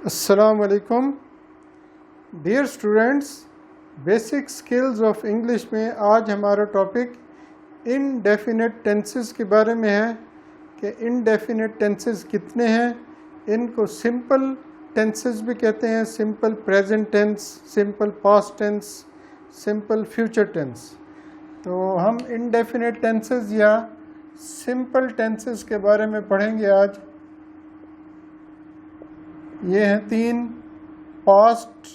السلام علیکم dear students, basic skills of English میں آج ہمارا ٹاپک انڈیفینٹ ٹینسز کے بارے میں ہے کہ انڈیفینٹ ٹینسز کتنے ہیں. ان کو سمپل ٹینسز بھی کہتے ہیں، simple present tense, simple past tense, simple future tense. تو ہم انڈیفینٹ ٹینسز یا سمپل ٹینسز کے بارے میں پڑھیں گے آج. یہ ہیں تین: past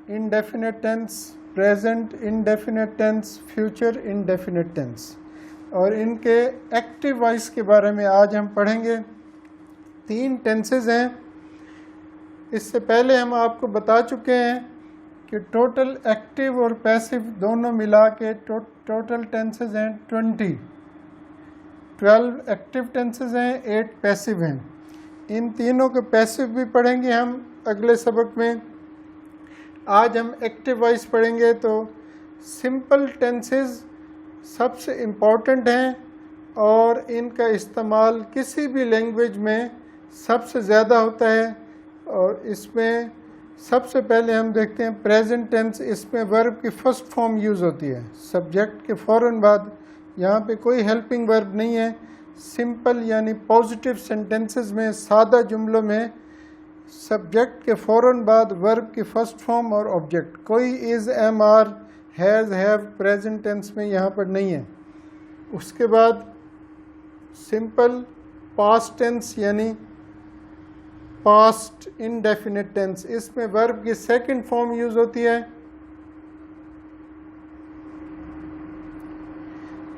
indefinite tense, present indefinite tense, future indefinite tense. اور ان کے ایکٹیو وائس کے بارے میں آج ہم پڑھیں گے. تین ٹینسز ہیں. اس سے پہلے ہم آپ کو بتا چکے ہیں کہ ٹوٹل ایکٹیو اور پیسو دونوں ملا کے ٹوٹل ٹینسز ہیں 20. 12 ایکٹیو ٹینسز ہیں، 8 پیسو ہیں. ان تینوں کے پیسو بھی پڑھیں گے ہم اگلے سبق میں. آج ہم ایکٹیو وائس پڑھیں گے. تو سمپل ٹینسز سب سے امپورٹنٹ ہیں اور ان کا استعمال کسی بھی لینگویج میں سب سے زیادہ ہوتا ہے. اور اس میں سب سے پہلے ہم دیکھتے ہیں پریزنٹ ٹینس. اس میں ورب کی فرسٹ فارم یوز ہوتی ہے سبجیکٹ کے فوراً بعد. یہاں پہ کوئی ہیلپنگ ورب نہیں ہے. سمپل یعنی پازیٹیو سینٹینسز میں، سادہ جملوں میں سبجیکٹ کے فوراً بعد ورب کی فرسٹ فارم اور آبجیکٹ. کوئی is, am, are, has, have present tense میں یہاں پر نہیں ہے. اس کے بعد سمپل پاسٹ ٹینس یعنی پاسٹ انڈیفینٹ ٹینس. اس میں ورب کی سیکنڈ فارم یوز ہوتی ہے.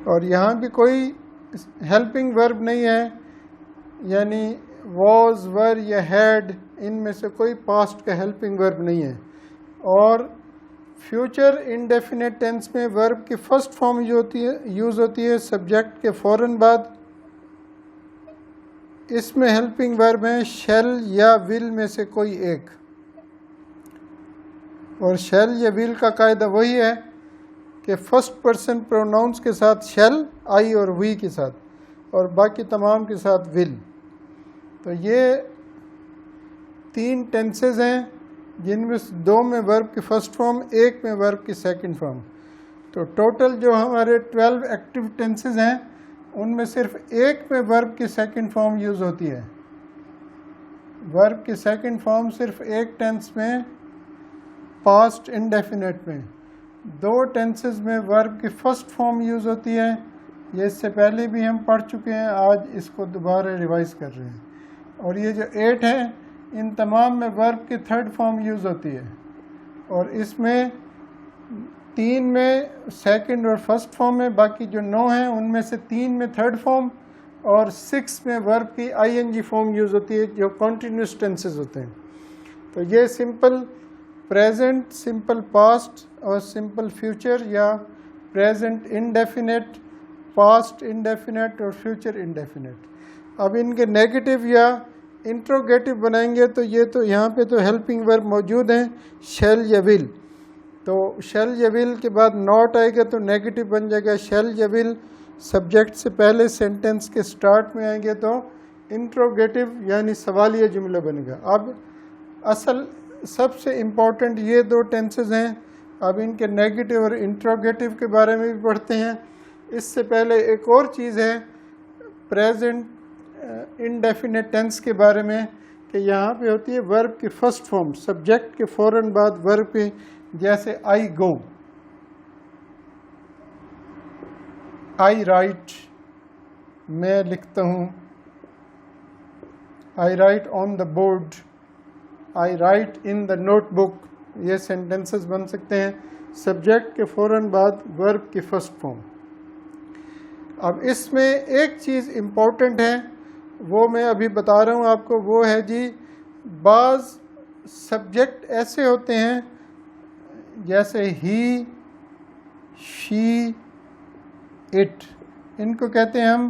اور یہاں بھی کوئی ہیلپنگ ورب نہیں ہے، یعنی واز، ور یا ہیڈ، ان میں سے کوئی پاسٹ کا ہیلپنگ ورب نہیں ہے. اور فیوچر انڈیفینٹ ٹینس میں ورب کی فرسٹ فارم یوز ہوتی ہے سبجیکٹ کے فوراً بعد. اس میں ہیلپنگ ورب ہیں شیل یا ول میں سے کوئی ایک. اور شیل یا ول کا قاعدہ وہی ہے کہ فرسٹ پرسن پروناؤنس کے ساتھ شیل، آئی اور وی کے ساتھ، اور باقی تمام کے ساتھ ول. تو یہ تین ٹینسز ہیں جن میں دو میں ورب کی فرسٹ فارم، ایک میں ورب کی سیکنڈ فارم. تو ٹوٹل جو ہمارے 12 ایکٹیو ٹینسز ہیں ان میں صرف ایک میں ورب کی سیکنڈ فارم یوز ہوتی ہے. ورب کی سیکنڈ فارم صرف ایک ٹینس میں، پاسٹ انڈیفینٹ میں. دو ٹینسز میں ورب کی فرسٹ فارم یوز ہوتی ہے. یہ اس سے پہلے بھی ہم پڑھ چکے ہیں، آج اس کو دوبارہ ریوائز کر رہے ہیں. اور یہ جو 8 ہیں ان تمام میں ورب کی تھرڈ فارم یوز ہوتی ہے. اور اس میں 3 میں سیکنڈ اور فرسٹ فارم ہے، باقی جو 9 ہیں ان میں سے 3 میں تھرڈ فارم اور 6 میں ورب کی آئی این جی فارم یوز ہوتی ہے جو کنٹینیوس ٹینسز ہوتے ہیں. تو یہ سمپل پریزنٹ، سمپل پاسٹ اور سمپل فیوچر یا پریزنٹ انڈیفینٹ، پاسٹ انڈیفینٹ اور فیوچر انڈیفینٹ. اب ان کے نیگیٹو یا انٹروگیٹو بنائیں گے تو یہ تو یہاں پہ تو ہیلپنگ ورب موجود ہیں شیل یا ول. تو شیل یا ول کے بعد ناٹ آئے گا تو نیگیٹو بن جائے گا. شیل یا ول سبجیکٹ سے پہلے سینٹینس کے سٹارٹ میں آئیں گے تو انٹروگیٹو یعنی سوالیہ جملہ بنے گا. اب اصل سب سے امپورٹنٹ یہ دو ٹینسز ہیں. اب ان کے نیگیٹو اور انٹروگیٹو کے بارے میں بھی پڑھتے ہیں. اس سے پہلے ایک اور چیز ہے پریزنٹ انڈیفینٹ ٹینس کے بارے میں کہ یہاں پہ ہوتی ہے ورب کی فرسٹ فارم سبجیکٹ کے فوراً بعد ورب پہ. جیسے آئی گو، آئی رائٹ، میں لکھتا ہوں، I write on the board, I write in the notebook. یہ سینٹینسز بن سکتے ہیں سبجیکٹ کے فوراً بعد ورب کی فرسٹ فارم. اب اس میں ایک چیز امپورٹنٹ ہے، وہ میں ابھی بتا رہا ہوں آپ کو. وہ ہے جی بعض سبجیکٹ ایسے ہوتے ہیں جیسے ہی، شی، اٹ، ان کو کہتے ہیں ہم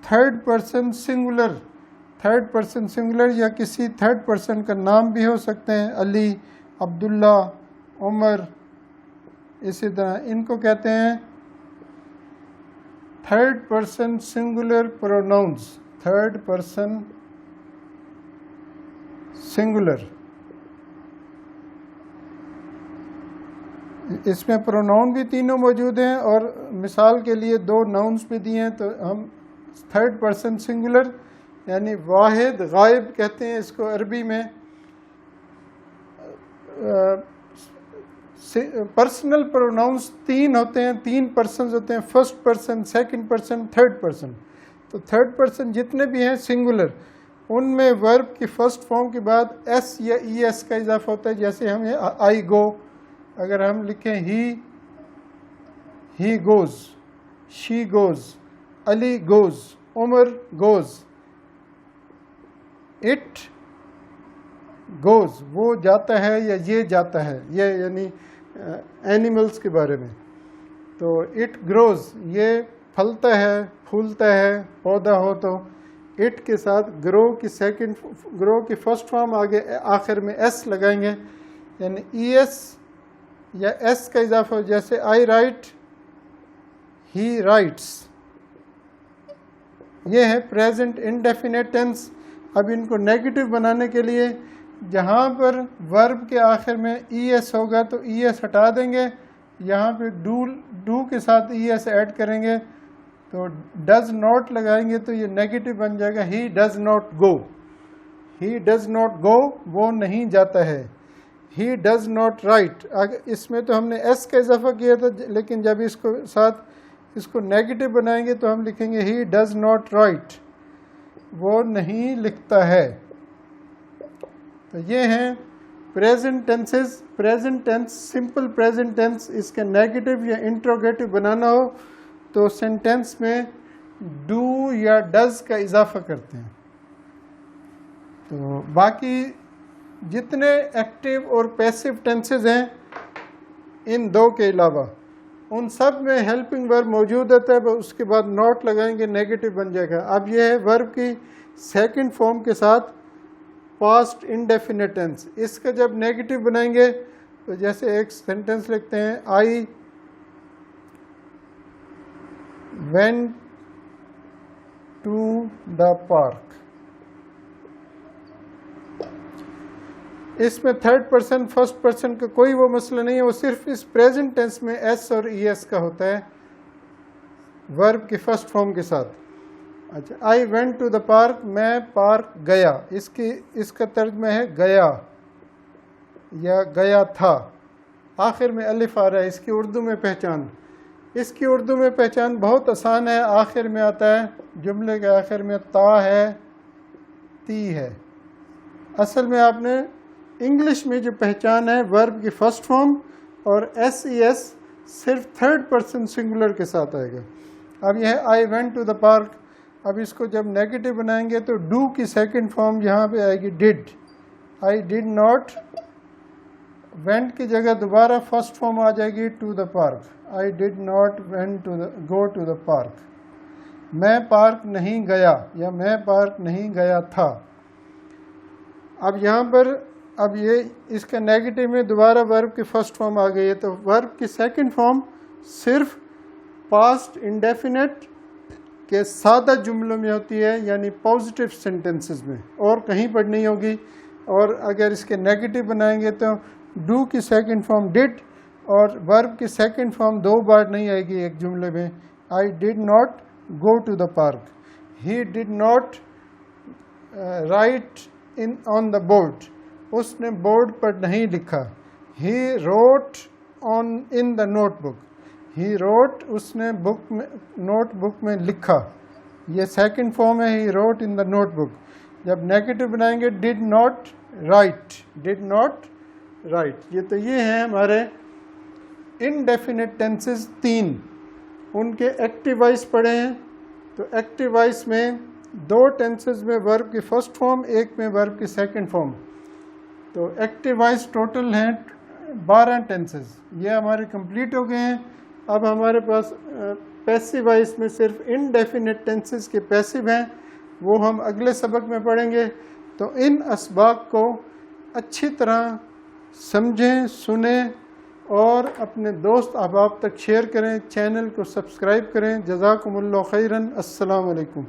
third person singular. Third person singular یا کسی تھرڈ پرسن کا نام بھی ہو سکتے ہیں، علی، عبداللہ، عمر. اسی طرح ان کو کہتے ہیں third person singular pronouns. Third person singular اس میں پروناؤن بھی تینوں موجود ہیں، اور مثال کے لیے 2 ناؤنس بھی دیے ہیں، تو ہم تھرڈ پرسن سنگولر یعنی واحد غائب کہتے ہیں اس کو عربی میں. پرسنل پروناؤنس 3 ہوتے ہیں، 3 پرسنز ہوتے ہیں، first person, second person, third person. تو تھرڈ پرسن جتنے بھی ہیں سنگولر، ان میں ورب کی فرسٹ فارم کے بعد ایس یا ای ایس کا اضافہ ہوتا ہے. جیسے ہم آئی گو، اگر ہم لکھیں he goes, she goes, Ali goes, Umar goes, it goes, وہ جاتا ہے یا یہ جاتا ہے، یہ یعنی اینیملز کے بارے میں. تو اٹ گروز، یہ پھلتا ہے، پھولتا ہے، پودا ہو تو اٹ کے ساتھ گرو کی فرسٹ فارم آگے آخر میں ایس لگائیں گے، یعنی ای ایس یا ایس کا اضافہ. جیسے آئی رائٹ، ہی رائٹس، یہ ہے پریزنٹ انڈیفینٹ ٹینس. اب ان کو نیگیٹو بنانے کے لیے جہاں پر ورب کے آخر میں ای ایس ہوگا تو ای ایس ہٹا دیں گے، یہاں پہ ڈو کے ساتھ ای ایس ایڈ کریں گے، تو ڈز ناٹ لگائیں گے تو یہ نیگیٹو بن جائے گا. He does not go, he does not go, وہ نہیں جاتا ہے. ہی ڈز ناٹ رائٹ، اس میں تو ہم نے ایس کا اضافہ کیا تھا، لیکن جب اس کو نیگیٹو بنائیں گے تو ہم لکھیں گے ہی ڈز ناٹ رائٹ، وہ نہیں لکھتا ہے. تو یہ ہیں present tenses. Present tense, simple present tense, اس کے نیگیٹو یا انٹروگیٹو بنانا ہو تو سینٹینس میں ڈو یا ڈز کا اضافہ کرتے ہیں. تو باقی جتنے ایکٹیو اور پیسیو ٹینسز ہیں ان 2 کے علاوہ، ان سب میں ہیلپنگ ورب موجود ہوتا ہے، اس کے بعد نوٹ لگائیں گے، نیگیٹو بن جائے گا. اب یہ ہے ورب کی سیکنڈ فارم کے ساتھ پاسٹ انڈیفینٹ ٹینس. اس کا جب نیگیٹو بنائیں گے تو جیسے ایک سینٹینس لکھتے ہیں، آئی went to the park. اس میں تھرڈ پرسن فرسٹ پرسن کا کوئی وہ مسئلہ نہیں ہے، وہ صرف اس پریزنٹ ٹینس میں ایس اور ای ایس کا ہوتا ہے ورب کی فرسٹ فارم کے ساتھ. اچھا، I went to the park, میں پارک گیا، اس کا ترجمہ ہے گیا یا گیا تھا. آخر میں الف آ رہا ہے، اس کی اردو میں پہچان. اس کی اردو میں پہچان بہت آسان ہے، آخر میں آتا ہے، جملے کے آخر میں تا ہے، تی ہے. اصل میں آپ نے انگلش میں جو پہچان ہے ورب کی فرسٹ فارم اور ایس ای ایس صرف تھرڈ پرسن سنگولر کے ساتھ آئے گا. اب یہ ہے I went to the park. اب اس کو جب نیگیٹو بنائیں گے تو ڈو کی سیکنڈ فارم یہاں پہ آئے گی ڈڈ. آئی ڈڈ ناٹ، وینٹ کی جگہ دوبارہ فرسٹ فارم آ جائے گی to the park. I did not go to the park. میں پارک نہیں گیا یا میں پارک نہیں گیا تھا. اب یہاں پر یہ اس کے نیگیٹو میں دوبارہ ورب کی فرسٹ فارم آ گئی ہے، تو ورب کی سیکنڈ فارم صرف پاسٹ انڈیفینٹ کے سادہ جملوں میں ہوتی ہے، یعنی پازیٹیو سینٹینسز میں، اور کہیں پر نہیں ہوگی. اور اگر اس کے نیگیٹو بنائیں گے تو ڈو کی سیکنڈ فارم ڈڈ، اور ورب کی سیکنڈ فارم 2 بار نہیں آئے گی ایک جملے میں. I did not go to the park. He did not write on the board, اس نے بورڈ پر نہیں لکھا. He wrote in the notebook. He wrote, اس نے نوٹ بک میں لکھا، یہ سیکنڈ فارم ہے، ہی wrote in the note book. جب نیگیٹو بنائیں گے ڈڈ ناٹ رائٹ، ڈڈ ناٹ رائٹ. یہ ہیں ہمارے انڈیفینٹ ٹینسز 3. ان کے ایکٹیو وائس پڑھے ہیں. تو ایکٹیو وائس میں 2 ٹینسز میں ورب کی فرسٹ فارم، ایک میں ورب کی سیکنڈ فارم. تو ایکٹیو وائس ٹوٹل ہیں 12 ٹینسز. یہ ہمارے کمپلیٹ ہو گئے ہیں. اب ہمارے پاس پیسیو وائس میں صرف انڈیفینٹ ٹینسز کے پیسیو ہیں، وہ ہم اگلے سبق میں پڑھیں گے. تو ان اسباق کو اچھی طرح سمجھیں، سنیں اور اپنے دوست احباب تک شیئر کریں. چینل کو سبسکرائب کریں. جزاکم اللہ خیراً. السلام علیکم.